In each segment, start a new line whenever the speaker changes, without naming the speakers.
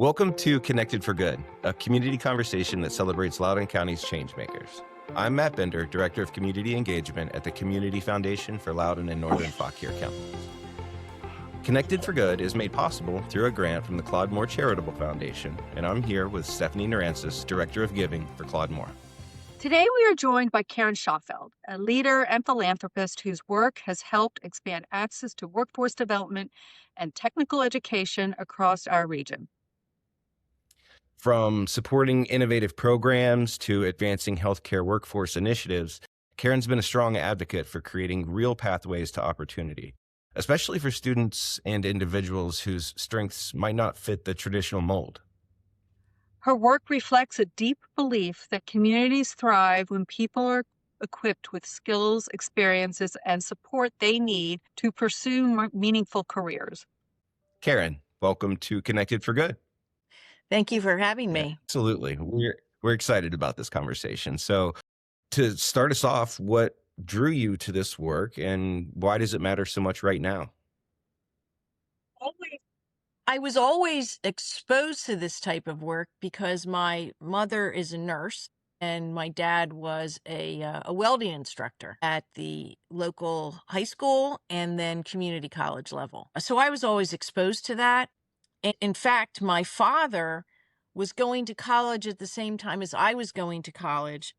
Welcome to Connected for Good, a community conversation that celebrates Loudoun County's changemakers. I'm Matt Bender, Director of Community Engagement at the Community Foundation for Loudoun and Northern Fauquier counties. Connected for Good is made possible through a grant from the Claude Moore Charitable Foundation, and I'm here with Stephanie Narancis, Director of Giving for Claude Moore.
Today, we are joined by Karen Schaufeld, a leader and philanthropist whose work has helped expand access to workforce development and technical education across our region.
From supporting innovative programs to advancing healthcare workforce initiatives, Karen's been a strong advocate for creating real pathways to opportunity, especially for students and individuals whose strengths might not fit the traditional mold.
Her work reflects a deep belief that communities thrive when people are equipped with skills, experiences, and support they need to pursue meaningful careers.
Karen, welcome to Connected for Good.
Thank you for having me.
Yeah, absolutely. We're excited about this conversation. So to start us off, what drew you to this work and why does it matter so much right now?
I was always exposed to this type of work because my mother is a nurse and my dad was a welding instructor at the local high school and then community college level. So I was always exposed to that. In fact, my father was going to college at the same time as I was going to college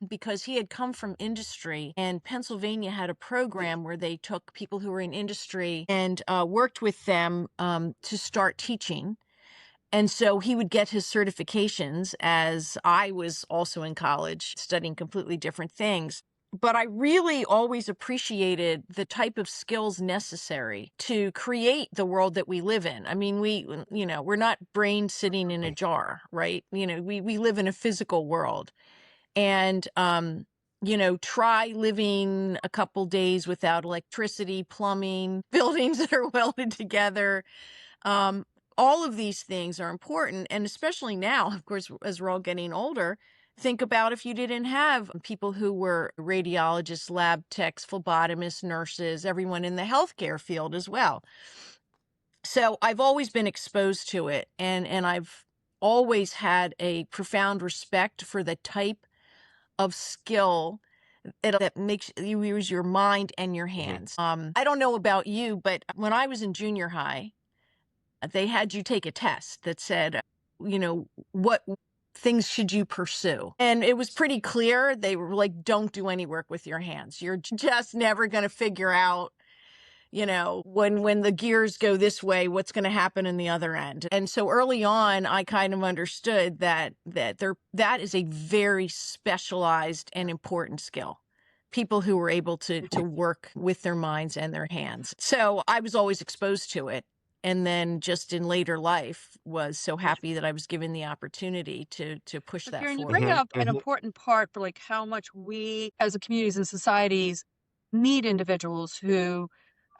because he had come from industry, and Pennsylvania had a program where they took people who were in industry and worked with them to start teaching. And so he would get his certifications as I was also in college studying completely different things. But I really always appreciated the type of skills necessary to create the world that we live in. I mean, we're not brains sitting in a jar, right? We live in a physical world. And, try living a couple days without electricity, plumbing, buildings that are welded together. All of these things are important. And especially now, of course, as we're all getting older, think about if you didn't have people who were radiologists, lab techs, phlebotomists, nurses, everyone in the healthcare field as well. So I've always been exposed to it, and I've always had a profound respect for the type of skill that makes you use your mind and your hands. I don't know about you, but when I was in junior high, they had you take a test that said, what things should you pursue? And it was pretty clear. They were like, don't do any work with your hands. You're just never going to figure out, when the gears go this way, what's going to happen in the other end. And so early on, I kind of understood that is a very specialized and important skill. People who were able to work with their minds and their hands. So I was always exposed to it. And then just in later life was so happy that I was given the opportunity to push that
Karen,
forward.
you bring up an important part for how much we as communities and societies need individuals who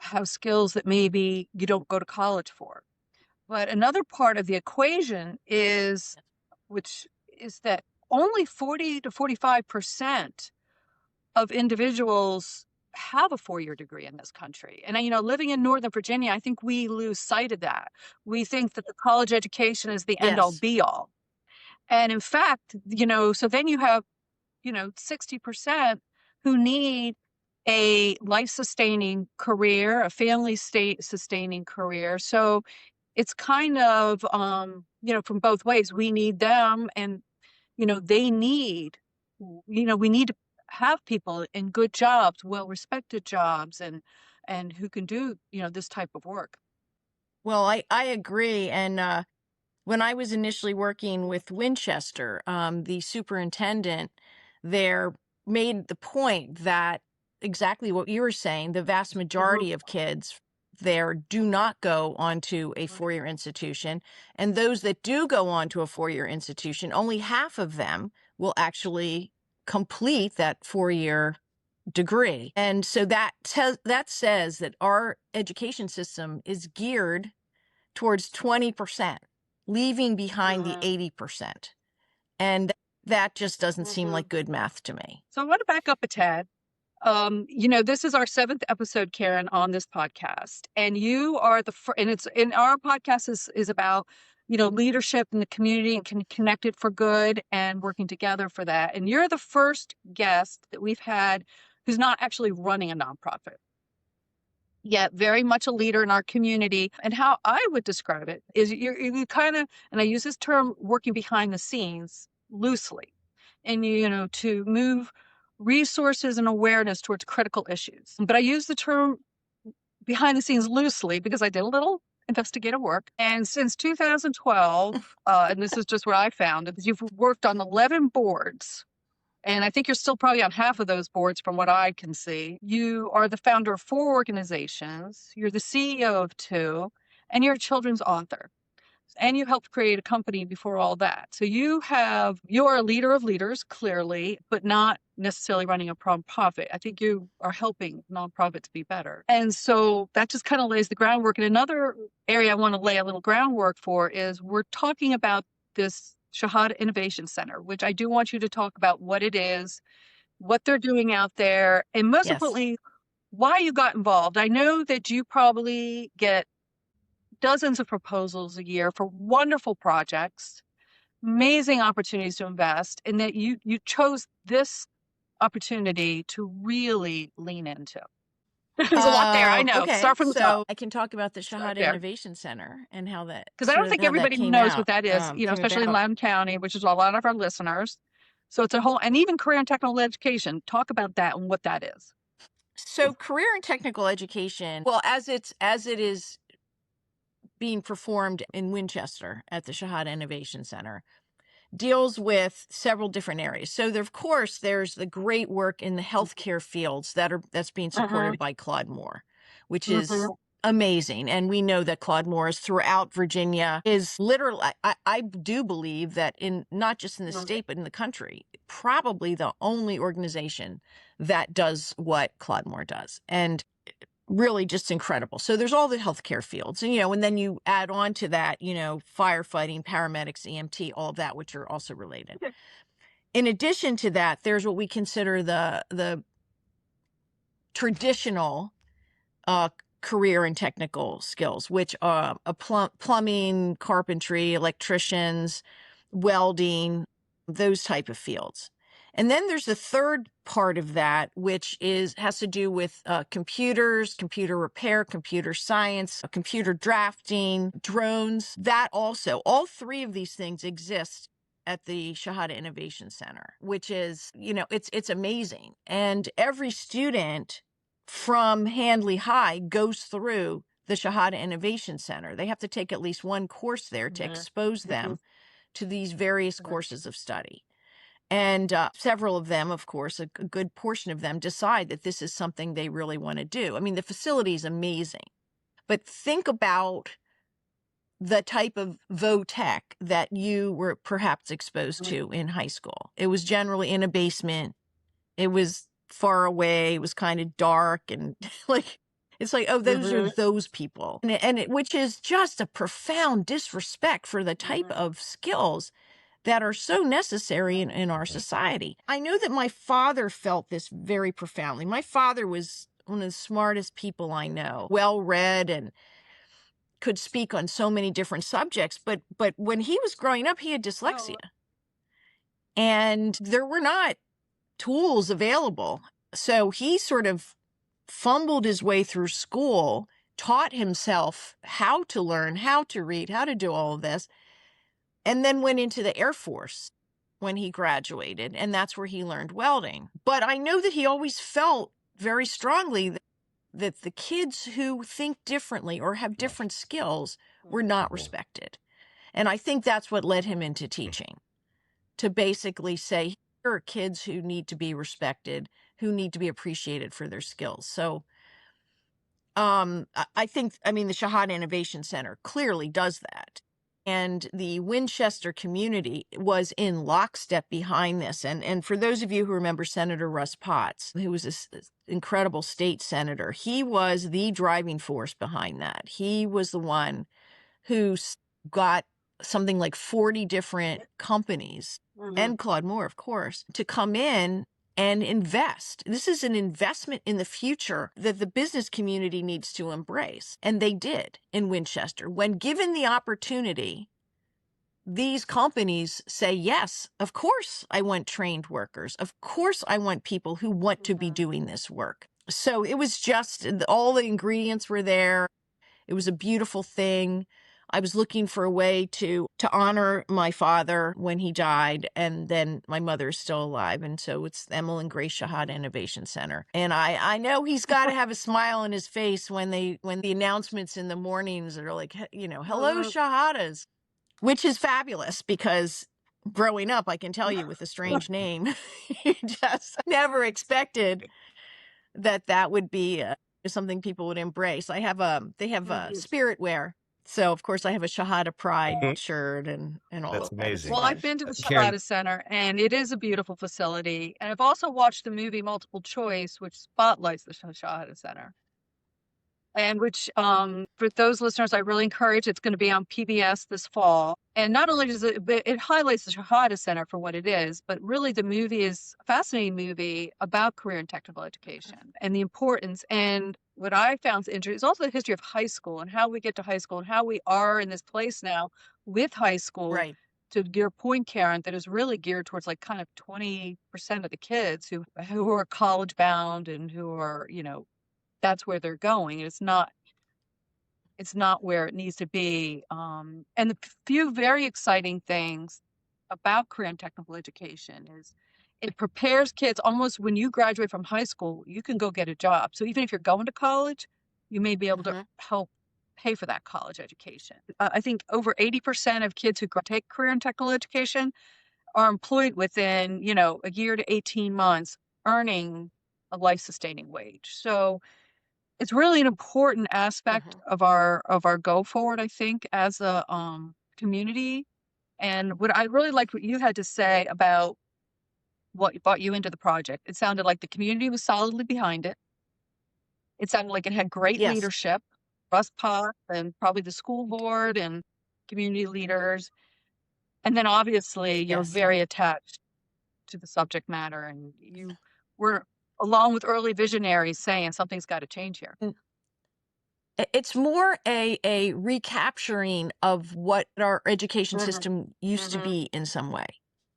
have skills that maybe you don't go to college for. But another part of the equation is that only 40 to 45% of individuals have a 4-year degree in this country. And, living in Northern Virginia, I think we lose sight of that. We think that the college education is the end all be all. And in fact, so then you have, 60% who need a life-sustaining career, a family-sustaining career. So it's kind of, from both ways. We need them and, they need, we need to have people in good jobs, well-respected jobs, and who can do, this type of work.
Well, I agree. And when I was initially working with Winchester, the superintendent there made the point that exactly what you were saying, the vast majority of kids there do not go onto a 4-year institution. And those that do go onto a 4-year institution, only half of them will actually complete that 4-year degree. And so that says that our education system is geared towards 20%, leaving behind the 80%. And that just doesn't seem like good math to me.
So I want to back up a tad. This is our 7th episode, Karen, on this podcast, and you are and our podcast is about, leadership in the community and can connect it for good and working together for that. And you're the first guest that we've had who's not actually running a nonprofit, yet very much a leader in our community. And how I would describe it is you kind of, and I use this term, working behind the scenes loosely, and to move resources and awareness towards critical issues. But I use the term behind the scenes loosely because I did a little investigative work. And since 2012, and this is just what I found, is you've worked on 11 boards. And I think you're still probably on half of those boards from what I can see. You are the founder of 4 organizations. You're the CEO of 2, and you're a children's author. And you helped create a company before all that. So you're a leader of leaders, clearly, but not necessarily running a nonprofit. I think you are helping nonprofits be better. And so that just kind of lays the groundwork. And another area I want to lay a little groundwork for is we're talking about this Shahada Innovation Center, which I do want you to talk about what it is, what they're doing out there, and most
Yes.
importantly, why you got involved. I know that you probably get dozens of proposals a year for wonderful projects, amazing opportunities to invest, and that you chose this opportunity to really lean into. There's a lot there, I know.
Okay,
Start from the top.
so I can talk about the
Start
Shahada
there.
Innovation Center and how that,
Because I don't think everybody knows what that is,
came
especially in
about.
Loudoun County, which is a lot of our listeners. So it's and even career and technical education. Talk about that and what that is.
So career and technical education, well, as it is being performed in Winchester at the Shahada Innovation Center, deals with several different areas. So there, of course, there's the great work in the healthcare fields that's being supported by Claude Moore, which is amazing. And we know that Claude Moore is throughout Virginia, is literally, I do believe that in not just in the state, but in the country, probably the only organization that does what Claude Moore does. And really just incredible. So there's all the healthcare fields, and and then you add on to that, firefighting, paramedics, EMT, all of that, which are also related. In addition to that, there's what we consider the traditional career and technical skills, which are plumbing, carpentry, electricians, welding, those type of fields. And then there's the third part of that, which has to do with computers, computer repair, computer science, computer drafting, drones. That also, all 3 of these things exist at the Shahada Innovation Center, which is, it's amazing. And every student from Handley High goes through the Shahada Innovation Center. They have to take at least one course there to expose them to these various courses of study. And several of them, of course, a good portion of them decide that this is something they really want to do. I mean, the facility is amazing, but think about the type of vo-tech that you were perhaps exposed to in high school. It was generally in a basement. It was far away. It was kind of dark and it's like, oh, those are those people. Which is just a profound disrespect for the type of skills that are so necessary in our society. I know that my father felt this very profoundly. My father was one of the smartest people I know, well-read and could speak on so many different subjects. But when he was growing up, he had dyslexia. And there were not tools available. So he sort of fumbled his way through school, taught himself how to learn, how to read, how to do all of this, and then went into the Air Force when he graduated, and that's where he learned welding. But I know that he always felt very strongly that the kids who think differently or have different skills were not respected. And I think that's what led him into teaching, to basically say, here are kids who need to be respected, who need to be appreciated for their skills. So I think, the Shahada Innovation Center clearly does that. And the Winchester community was in lockstep behind this. And for those of you who remember Senator Russ Potts, who was this incredible state senator, he was the driving force behind that. He was the one who got something like 40 different companies, and Claude Moore, of course, to come in and invest. This is an investment in the future that the business community needs to embrace. And they did in Winchester. When given the opportunity these companies say, yes, of course I want trained workers. Of course I want people who want to be doing this work. So it was just all the ingredients were there. It was a beautiful thing. I was looking for a way to honor my father when he died, and then my mother is still alive. And so it's Emil and Grace Shahada Innovation Center. And I know he's got to have a smile on his face when the announcements in the mornings are like, hello, Shahadas, which is fabulous because growing up, I can tell you with a strange name, you just never expected that would be something people would embrace. They have spirit wear. So of course I have a Shahada Pride shirt and all
That's
of that. It's
amazing.
Well,
fun.
I've been to the
Karen,
Shahada Center, and it is a beautiful facility. And I've also watched the movie Multiple Choice, which spotlights the Shahada Center. And which, for those listeners, I really encourage. It's going to be on PBS this fall. And not only does it highlights the Shahada Center for what it is, but really the movie is a fascinating movie about career and technical education and the importance. And what I found interesting is also the history of high school and how we get to high school and how we are in this place now with high school.
Right.
To your point, Karen, that is really geared towards like kind of 20% of the kids who are college bound and who are, that's where they're going. It's not where it needs to be. And the few very exciting things about career and technical education is it prepares kids almost when you graduate from high school, you can go get a job. So even if you're going to college, you may be able to help pay for that college education. I think over 80% of kids who take career and technical education are employed within, a year to 18 months, earning a life-sustaining wage. So it's really an important aspect of our go forward, I think, as a community. And what I really liked what you had to say about what brought you into the project. It sounded like the community was solidly behind it. It sounded like it had great
Yes.
leadership, Russ Potts and probably the school board and community leaders. And then obviously you're
Yes.
very attached to the subject matter, and you were along with early visionaries saying something's got to change here.
It's more a recapturing of what our education system used to be in some way.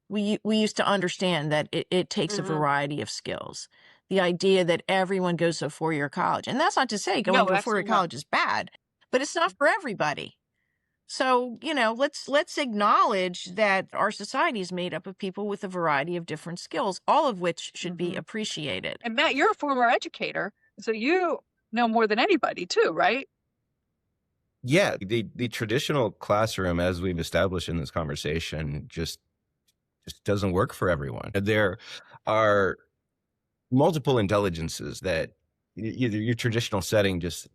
We used to understand that it takes a variety of skills. The idea that everyone goes to a 4-year college, and that's not to say going
No,
to a 4-year
absolutely not.
college is bad, but it's not for everybody. So, let's acknowledge that our society is made up of people with a variety of different skills, all of which should be appreciated.
And Matt, you're a former educator, so you know more than anybody too, right?
yeah, the traditional classroom, as we've established in this conversation, just doesn't work for everyone. There are multiple intelligences that your traditional setting just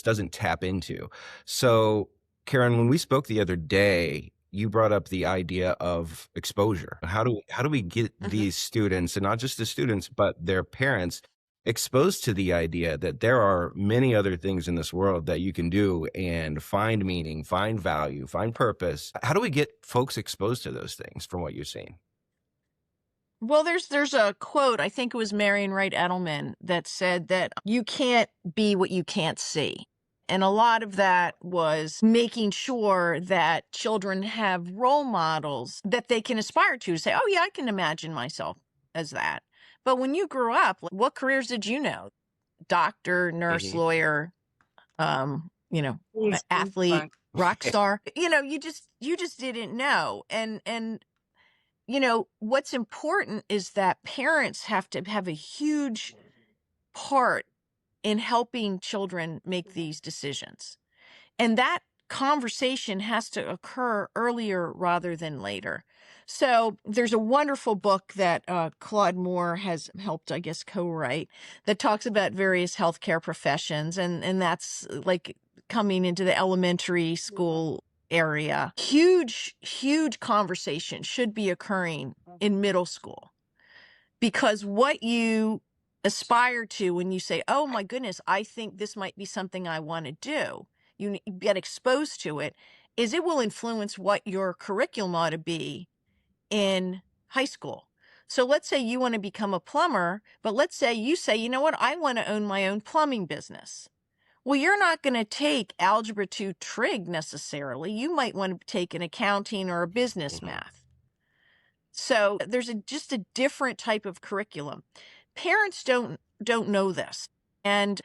doesn't tap into. So, Karen, when we spoke the other day, you brought up the idea of exposure. How do we get these students, and not just the students, but their parents, exposed to the idea that there are many other things in this world that you can do and find meaning, find value, find purpose? How do we get folks exposed to those things from what you're seeing?
Well, there's a quote, I think it was Marion Wright Edelman, that said that you can't be what you can't see. And a lot of that was making sure that children have role models that they can aspire to say, oh yeah, I can imagine myself as that. But when you grew up, what careers did you know? Doctor, nurse, lawyer, athlete,
Right.
rock star. You just didn't know. And what's important is that parents have to have a huge part in helping children make these decisions. And that conversation has to occur earlier rather than later. So there's a wonderful book that Claude Moore has helped, I guess, co-write that talks about various healthcare professions. And that's like coming into the elementary school area. Huge conversation should be occurring in middle school, because what you aspire to when you say, oh my goodness, I think this might be something I want to do, you get exposed to it, is it will influence what your curriculum ought to be in high school. So let's say you want to become a plumber, but let's say you say, you know what, I want to own my own plumbing business. Well, you're not going to take Algebra 2 trig necessarily. You might want to take an accounting or a business math. So there's just a different type of curriculum. Parents don't know this. And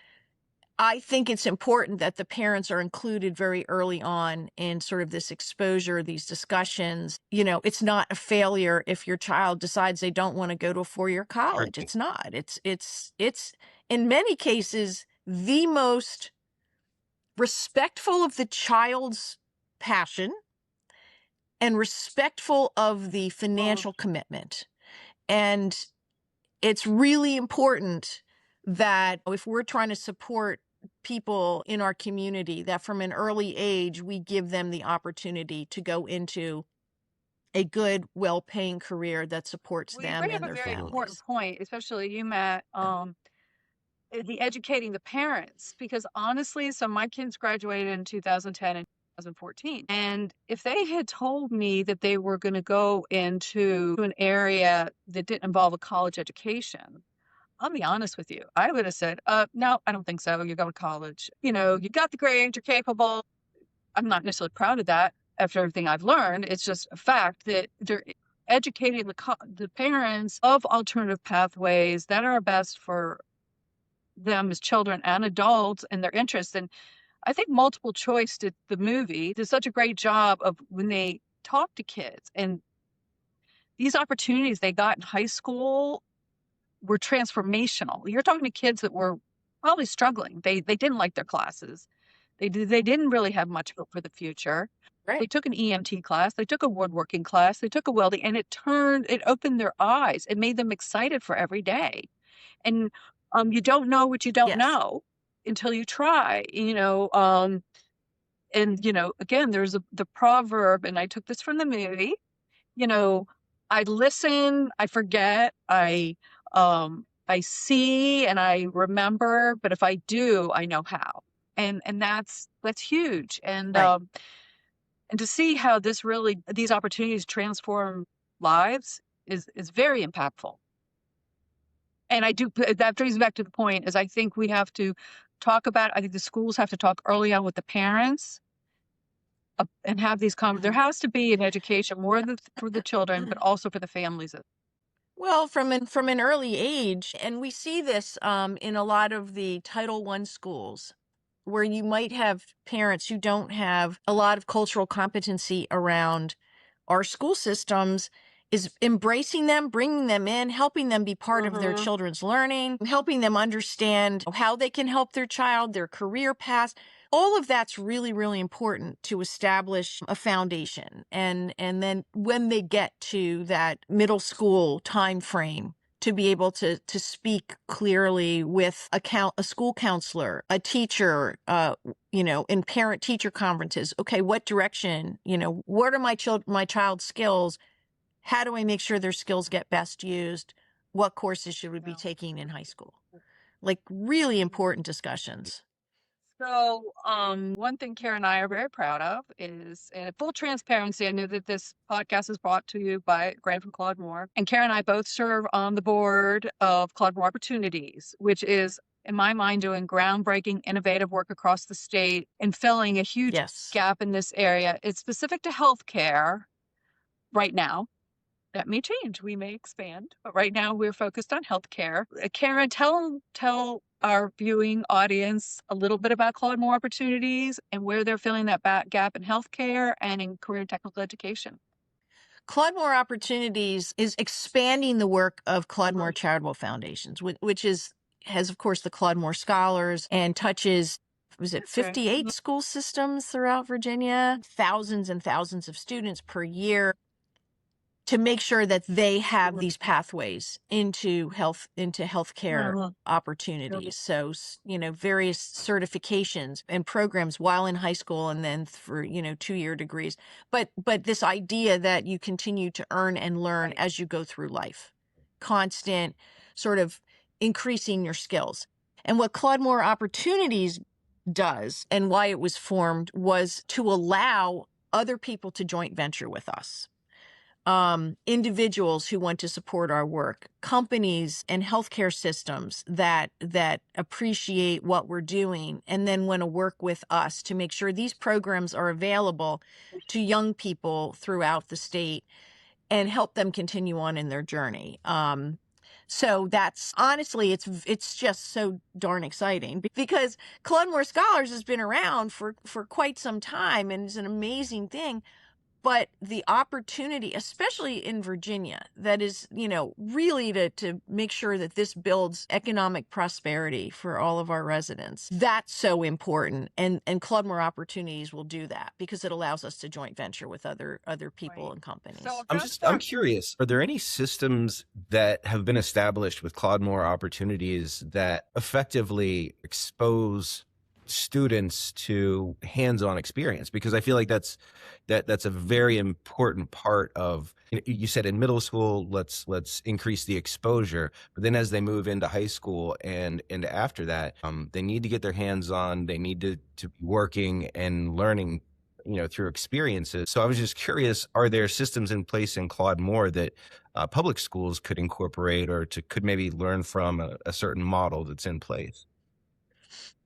I think it's important that the parents are included very early on in sort of this exposure, these discussions. You know, it's not a failure if your child decides they don't want to go to a four-year college. It's not. It's in many cases the most respectful of the child's passion and respectful of the financial commitment. And it's really important that if we're trying to support people in our community, that from an early age, we give them the opportunity to go into a good, well-paying career that supports
Well, you
them
bring up
and
a
their
very important
families.
point, especially you, Matt, the educating the parents, because honestly, so my kids graduated in 2010 and 2014. And if they had told me that they were going to go into an area that didn't involve a college education, I'll be honest with you, I would have said, no, I don't think so. You go to college. You know, you got the grades, you're capable. I'm not necessarily proud of that after everything I've learned. It's just a fact that they're educating the parents of alternative pathways that are best for them as children and adults and their interests. And I think Multiple Choice did the movie did such a great job of when they talk to kids and these opportunities they got in high school were transformational. You're talking to kids that were probably struggling. They didn't like their classes. They didn't really have much hope for the future. They
Right.
took an EMT class, they took a woodworking class, they took a welding, and it opened their eyes. It made them excited for every day. And you don't know what you don't
Yes.
know until you try, and again, there's the proverb, and I took this from the movie, you know, I listen, I forget, I see and I remember, but if I do, I know how. And that's huge.
Right.
And to see how these opportunities transform lives is very impactful. And that brings me back to the point is I think we have to I think the schools have to talk early on with the parents and have these there has to be an education more for the children, but also for the families.
Well, from an early age, and we see this in a lot of the Title I schools, where you might have parents who don't have a lot of cultural competency around our school systems, is embracing them, bringing them in, helping them be part of their children's learning, helping them understand how they can help their child, their career path. All of that's really, really important to establish a foundation. And then when they get to that middle school time frame, to be able to speak clearly with a school counselor, a teacher, in parent teacher conferences. Okay, what direction, what are my child's skills? How do I make sure their skills get best used? What courses should we be taking in high school? Like really important discussions.
So, one thing Karen and I are very proud of is, and full transparency, I know that this podcast is brought to you by a grant from Claude Moore. And Karen and I both serve on the board of Claude Moore Opportunities, which is, in my mind, doing groundbreaking, innovative work across the state and filling a huge
Yes.
gap in this area. It's specific to healthcare right now. That may change. We may expand, but right now we're focused on healthcare. Karen, tell our viewing audience a little bit about Claude Moore Opportunities and where they're filling that gap in healthcare and in career and technical education.
Claude Moore Opportunities is expanding the work of Claude Moore Charitable Foundations, which has, of course, the Claude Moore Scholars and touches, was it 58 school systems throughout Virginia, thousands and thousands of students per year, to make sure that they have these pathways into healthcare opportunities. So, various certifications and programs while in high school and then for, 2-year degrees. But this idea that you continue to earn and learn as you go through life, constant sort of increasing your skills. And what Claude Moore Opportunities does and why it was formed was to allow other people to joint venture with us. individuals who want to support our work, companies and healthcare systems that appreciate what we're doing and then want to work with us to make sure these programs are available to young people throughout the state and help them continue on in their journey. So that's honestly, it's just so darn exciting because Claude Moore Scholars has been around for quite some time and is an amazing thing. But the opportunity, especially in Virginia, that is, really to make sure that this builds economic prosperity for all of our residents. That's so important. And Claude Moore Opportunities will do that because it allows us to joint venture with other people
Right.
and companies.
So
I'm curious, are there any systems that have been established with Claude Moore Opportunities that effectively expose students to hands-on experience? Because I feel like that's a very important part of, you said in middle school, let's increase the exposure, but then as they move into high school and after that, they need to get their hands on, they need to be working and learning, through experiences. So I was just curious, are there systems in place in Claude Moore that public schools could incorporate or could maybe learn from a certain model that's in place?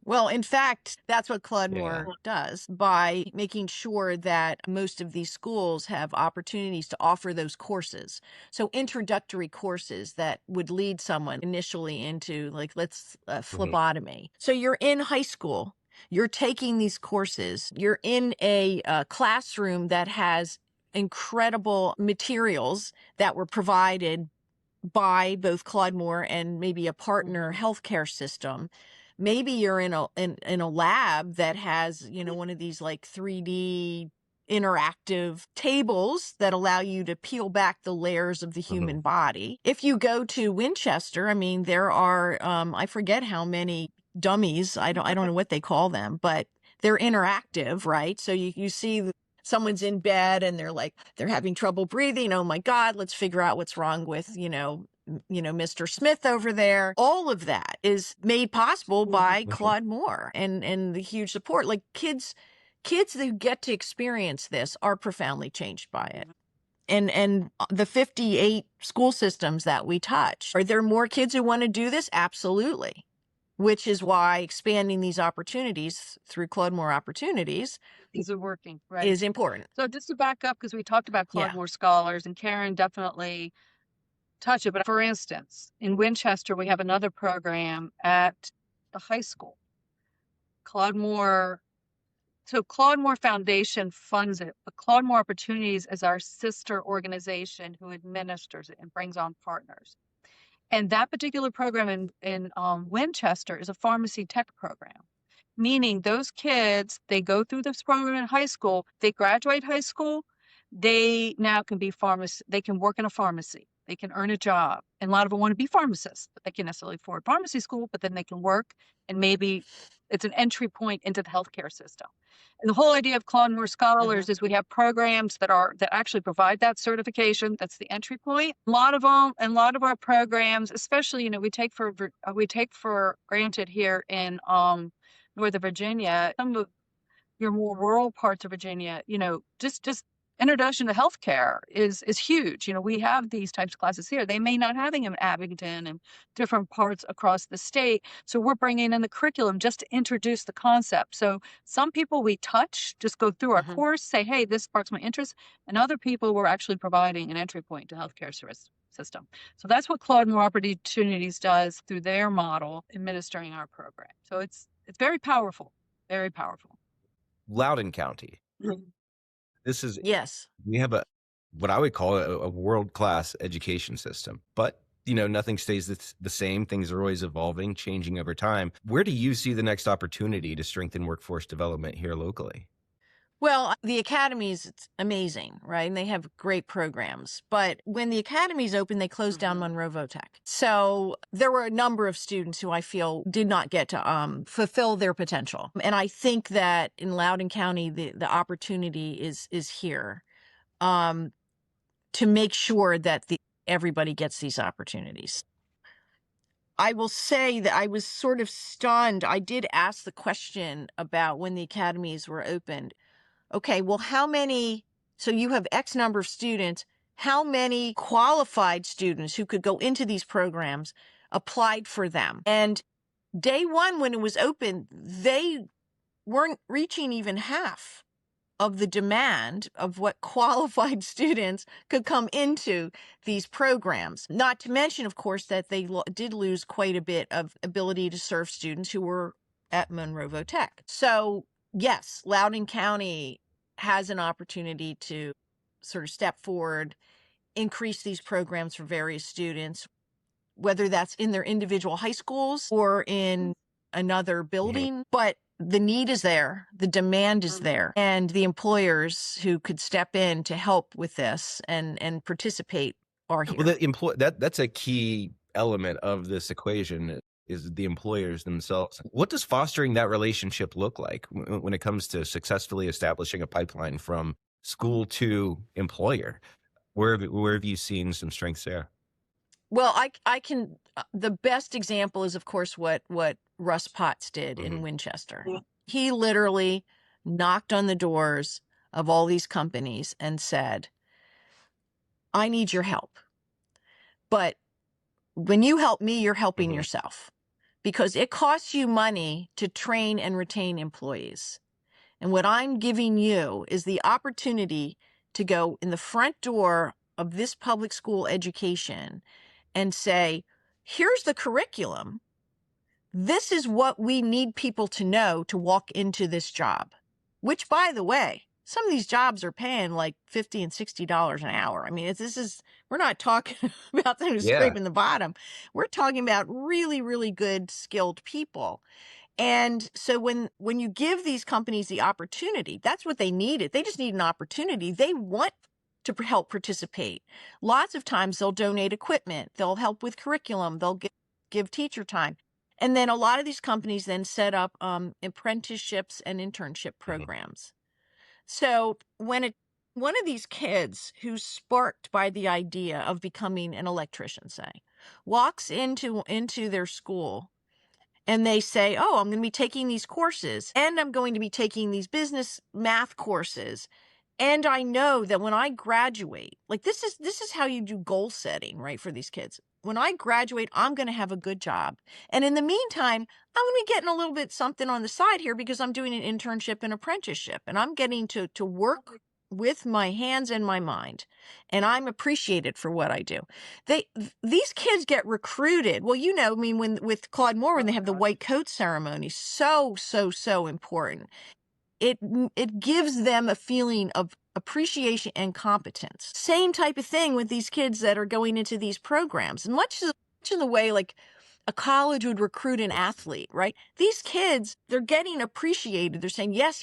Well, in fact, that's what Claude
Yeah.
Moore does by making sure that most of these schools have opportunities to offer those courses. So introductory courses that would lead someone initially into phlebotomy. So you're in high school, you're taking these courses, you're in a classroom that has incredible materials that were provided by both Claude Moore and maybe a partner healthcare system. Maybe you're in a lab that has, one of these like 3D interactive tables that allow you to peel back the layers of the human body. If you go to Winchester, I mean, there are, I forget how many dummies, I don't know what they call them, but they're interactive, right? So you see someone's in bed and they're having trouble breathing. Oh my God, let's figure out what's wrong with, Mr. Smith over there. All of that is made possible by Claude Moore and the huge support. Like kids that get to experience this are profoundly changed by it. And the 58 school systems that we touch, are there more kids who want to do this? Absolutely. Which is why expanding these opportunities through Claude Moore Opportunities
these are working, right?
is important.
So just to back up, because we talked about Claude Moore Scholars, and Karen definitely touched it. But for instance, in Winchester, we have another program at the high school. Claude Moore Foundation funds it, but Claude Moore Opportunities is our sister organization who administers it and brings on partners. And that particular program in Winchester is a pharmacy tech program, meaning those kids, they go through this program in high school, they graduate high school, they now can be pharmacists, they can work in a pharmacy, they can earn a job. And a lot of them want to be pharmacists, but they can't necessarily afford pharmacy school, but then they can work and maybe it's an entry point into the healthcare system. And the whole idea of Claude Moore Scholars is we have programs that actually provide that certification. That's the entry point. A lot of our programs, especially, we take for granted here in Northern Virginia, some of your more rural parts of Virginia, just introduction to healthcare is huge. We have these types of classes here. They may not have them in Abington and different parts across the state. So we're bringing in the curriculum just to introduce the concept. So some people we touch, just go through our course, say, hey, this sparks my interest. And other people we're actually providing an entry point to healthcare service system. So that's what Claude Moore Opportunities does through their model administering our program. So it's very powerful, very powerful.
Loudoun County. This is,
yes,
we have what I would call a world-class education system, but nothing stays the same. Things are always evolving, changing over time. Where do you see the next opportunity to strengthen workforce development here locally?
Well, the academies, it's amazing, right? And they have great programs. But when the academies opened, they closed down Monroe Votech. So there were a number of students who I feel did not get to fulfill their potential. And I think that in Loudoun County, the opportunity is here to make sure that everybody gets these opportunities. I will say that I was sort of stunned. I did ask the question about when the academies were opened. Okay, well, how many, so you have X number of students, how many qualified students who could go into these programs applied for them. And day one, when it was open, they weren't reaching even half of the demand of what qualified students could come into these programs. Not to mention, of course, that they did lose quite a bit of ability to serve students who were at Monroe Tech. So yes, Loudoun County has an opportunity to sort of step forward, increase these programs for various students, whether that's in their individual high schools or in another building. But the need is there, the demand is there, and the employers who could step in to help with this and participate are here.
Well, that's a key element of this equation is the employers themselves. What does fostering that relationship look like when it comes to successfully establishing a pipeline from school to employer? Where have you seen some strengths there?
Well, I can, the best example is, of course, what Russ Potts did in Winchester. Yeah. He literally knocked on the doors of all these companies and said, I need your help. But when you help me, you're helping yourself, because it costs you money to train and retain employees. And what I'm giving you is the opportunity to go in the front door of this public school education and say, here's the curriculum. This is what we need people to know to walk into this job, which, by the way, some of these jobs are paying like $50 and $60 an hour. I mean, we're not talking about them scraping the bottom. We're talking about really, really good, skilled people. And so when you give these companies the opportunity, that's what they needed. They just need an opportunity. They want to help participate. Lots of times they'll donate equipment. They'll help with curriculum. They'll give teacher time. And then a lot of these companies then set up apprenticeships and internship programs. So when one of these kids who's sparked by the idea of becoming an electrician, say, walks into their school, and they say, oh, I'm going to be taking these courses, and I'm going to be taking these business math courses. And I know that when I graduate, like this is how you do goal setting, right, for these kids. When I graduate, I'm going to have a good job. And in the meantime, I'm going to be getting a little bit something on the side here because I'm doing an internship and apprenticeship, and I'm getting to work with my hands and my mind, and I'm appreciated for what I do. These kids get recruited. Well, I mean, with Claude Moore, when they have the white coat ceremony, so important. It gives them a feeling of appreciation and competence. Same type of thing with these kids that are going into these programs. And much in the way like a college would recruit an athlete, right? These kids, they're getting appreciated. They're saying, yes,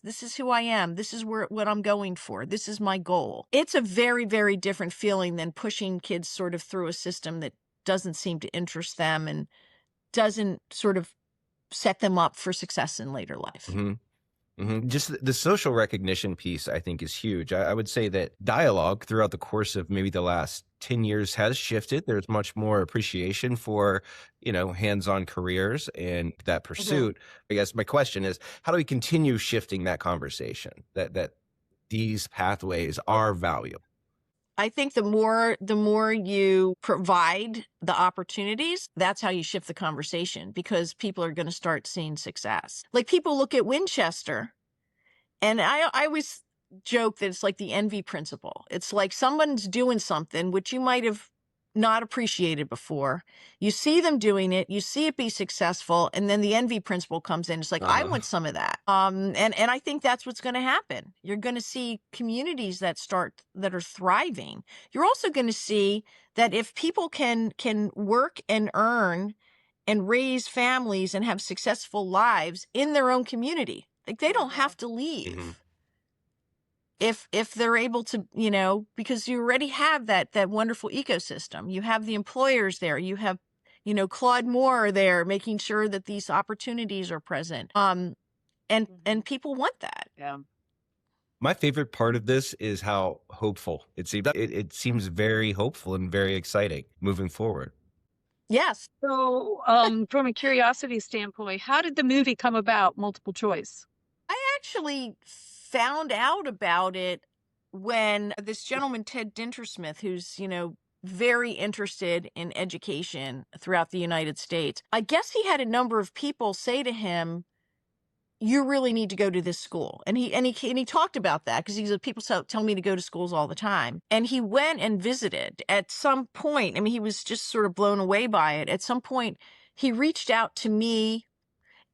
this is who I am. This is what I'm going for. This is my goal. It's a very, very different feeling than pushing kids sort of through a system that doesn't seem to interest them and doesn't sort of set them up for success in later life.
Just the social recognition piece, I think, is huge. I would say that dialogue throughout the course of maybe the last 10 years has shifted. There's much more appreciation for, hands-on careers and that pursuit. I guess my question is, how do we continue shifting that conversation that these pathways are valuable?
I think the more you provide the opportunities, that's how you shift the conversation, because people are going to start seeing success. Like, people look at Winchester, and I always joke that it's like the envy principle. It's like someone's doing something which you might have not appreciated before. You see them doing it, you see it be successful, and then the envy principle comes in. It's like, I want some of that. And I think that's what's going to happen. You're going to see communities that are thriving. You're also going to see that if people can work and earn and raise families and have successful lives in their own community, like, they don't have to leave. If they're able to, because you already have that wonderful ecosystem. You have the employers there. You have, Claude Moore there making sure that these opportunities are present. And people want that. Yeah.
My favorite part of this is how hopeful it seems. It seems very hopeful and very exciting moving forward.
Yes. So, from a curiosity standpoint, how did the movie come about, multiple choice?
I actually found out about it when this gentleman, Ted Dintersmith, who's, very interested in education throughout the United States, I guess he had a number of people say to him, you really need to go to this school. And he talked about that because he said, people tell me to go to schools all the time. And he went and visited. At some point, I mean, he was just sort of blown away by it. At some point, he reached out to me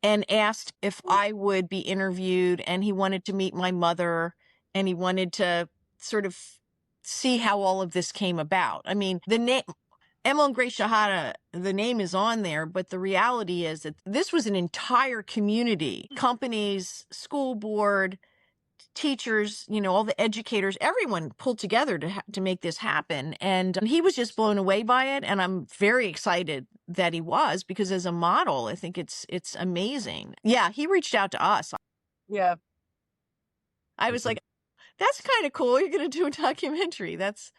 and asked if I would be interviewed, and he wanted to meet my mother, and he wanted to sort of see how all of this came about. I mean, the name Emma and Grace Shahada, the name is on there, but the reality is that this was an entire community, companies, school board, teachers, all the educators, everyone pulled together to make this happen. And he was just blown away by it. And I'm very excited that he was, because as a model, I think it's amazing. Yeah, he reached out to us.
Yeah.
I was like, that's kind of cool. You're going to do a documentary. That's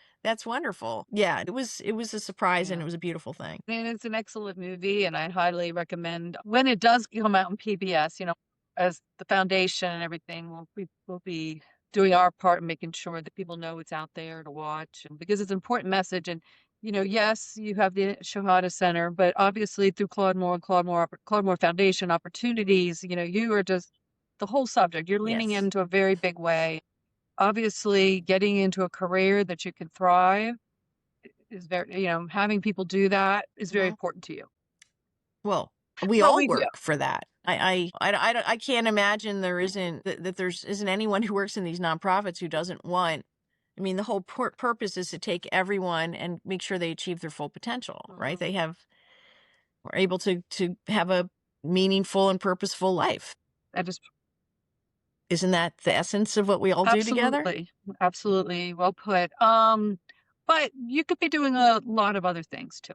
wonderful. Yeah, it was a surprise, and it was a beautiful thing.
And it's an excellent movie, and I highly recommend when it does come out on PBS, as the foundation and everything, we'll be doing our part and making sure that people know it's out there to watch, and because it's an important message. And yes, you have the Shahada Center, but obviously through Claude Moore Foundation opportunities, you are just the whole subject. You're leaning
Yes.
into a very big way. Obviously, getting into a career that you can thrive is very, having people do that is very important to you.
Well, we
Well,
all
we do.
work for that. I can't imagine there isn't anyone who works in these nonprofits who doesn't want. I mean, the whole purpose is to take everyone and make sure they achieve their full potential, right? They are able to have a meaningful and purposeful life. Isn't that the essence of what we all do together?
Absolutely. Well put. But you could be doing a lot of other things too.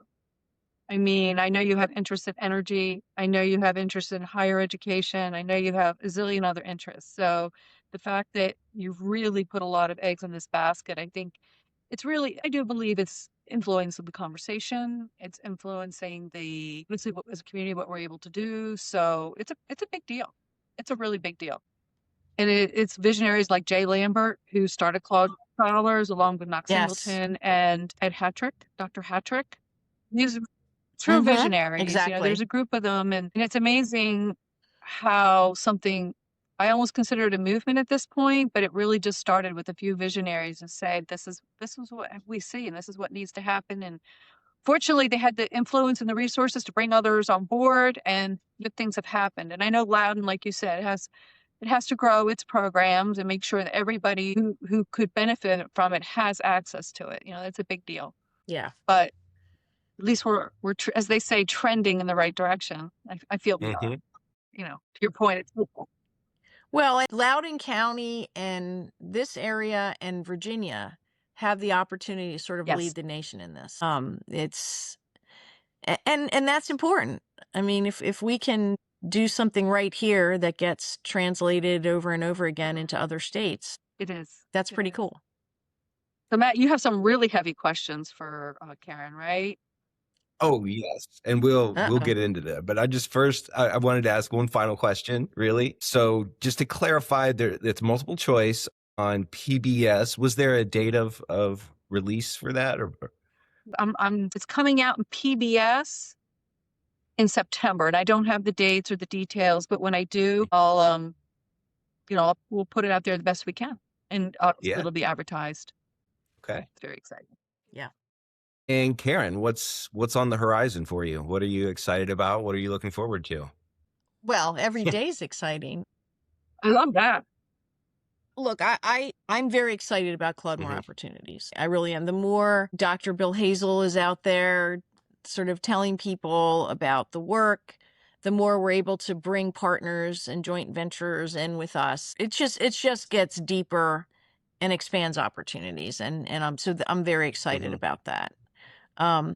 I mean, I know you have interest in energy. I know you have interest in higher education. I know you have a zillion other interests. So the fact that you've really put a lot of eggs in this basket, I think I do believe it's influencing the conversation. It's influencing as a community, what we're able to do. So it's a big deal. It's a really big deal. And it's visionaries like Jay Lambert, who started Claude Scholars along with Knox Singleton and Ed Hattrick, Dr. Hattrick. These are true visionaries.
Exactly.
There's a group of them, and it's amazing how I almost consider it a movement at this point, but it really just started with a few visionaries and said, this is what we see, and this is what needs to happen. And fortunately, they had the influence and the resources to bring others on board, and good things have happened. And I know Loudon, like you said, it has to grow its programs and make sure that everybody who could benefit from it has access to it. That's a big deal.
Yeah.
But at least we're as they say, trending in the right direction. I feel we are. To your point, it's hopeful.
Well, Loudoun County and this area and Virginia have the opportunity to sort of lead the nation in this. It's and that's important. I mean, if we can do something right here that gets translated over and over again into other states, that's pretty cool.
So Matt, you have some really heavy questions for Karen, right?
Oh yes, and we'll get into that. But I wanted to ask one final question, really. So just to clarify, it's multiple choice on PBS. Was there a date of release for that, or?
It's coming out in PBS in September, and I don't have the dates or the details. But when I do, we'll put it out there the best we can, and it'll be advertised.
Okay,
it's very exciting.
Yeah.
And Karen, what's on the horizon for you? What are you excited about? What are you looking forward to?
Well, every day's exciting.
I love that.
Look, I'm very excited about Claude Moore opportunities. I really am. The more Dr. Bill Hazel is out there sort of telling people about the work, the more we're able to bring partners and joint ventures in with us. It just gets deeper and expands opportunities. And I'm very excited about that. I'm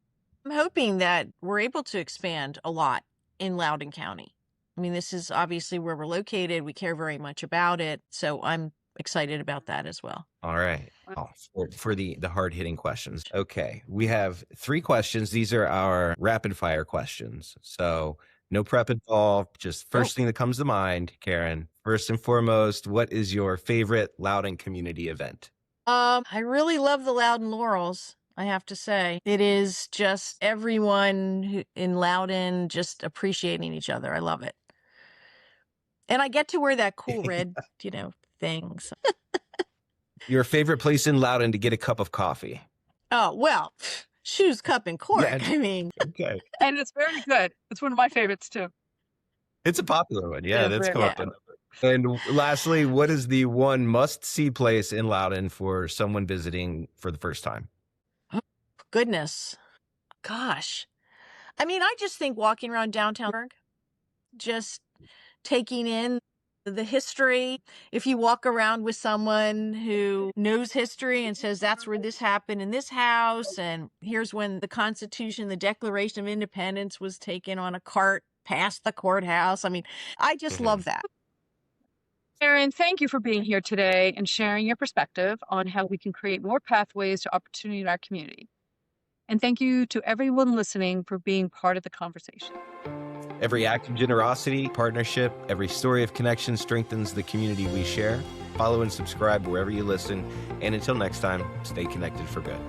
hoping that we're able to expand a lot in Loudoun County. I mean, this is obviously where we're located. We care very much about it. So I'm excited about that as well.
All right. For the hard-hitting questions. Okay. We have 3 questions. These are our rapid-fire questions. So no prep involved, just first thing that comes to mind, Karen. First and foremost, what is your favorite Loudoun community event?
I really love the Loudon Laurels, I have to say. It is just everyone in Loudon just appreciating each other. I love it. And I get to wear that cool red, thing. So.
Your favorite place in Loudon to get a cup of coffee?
Oh, well, Shoes, Cup, and Cork.
Yeah.
I mean.
Okay.
And it's very good. It's one of my favorites too.
It's a popular one. Yeah, that's come up.
Yeah.
And lastly, what is the one must-see place in Loudon for someone visiting for the first time?
Oh, goodness. Gosh. I mean, I just think walking around downtown, just taking in the history. If you walk around with someone who knows history and says that's where this happened in this house, and here's when the Constitution, the Declaration of Independence was taken on a cart past the courthouse. I mean, I just love that.
Karen, thank you for being here today and sharing your perspective on how we can create more pathways to opportunity in our community. And thank you to everyone listening for being part of the conversation.
Every act of generosity, partnership, every story of connection strengthens the community we share. Follow and subscribe wherever you listen. And until next time, stay connected for good.